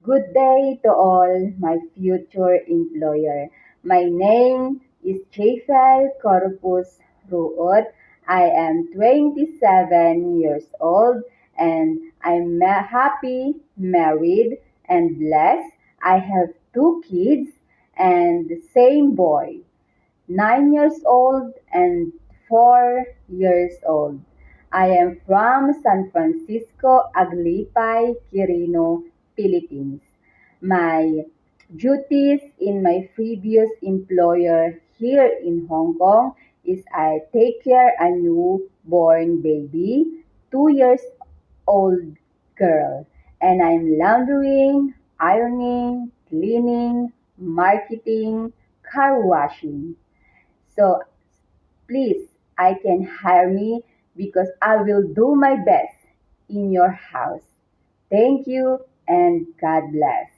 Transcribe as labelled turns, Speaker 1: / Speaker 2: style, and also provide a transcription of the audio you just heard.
Speaker 1: Good day to all my future employer. My name is Chafel Corpus Ruot. I am 27 years old and I'm happy, married, and blessed. I have two kids and the same boy. 9 years old and 4 years old. I am from San Francisco, Aglipay, Quirino, Philippines. My duties in my previous employer here in Hong Kong is I take care a newborn baby, 2 years old girl, and I'm laundering, ironing, cleaning, marketing, car washing. So please, I can hire me because I will do my best in your house. Thank you and God bless.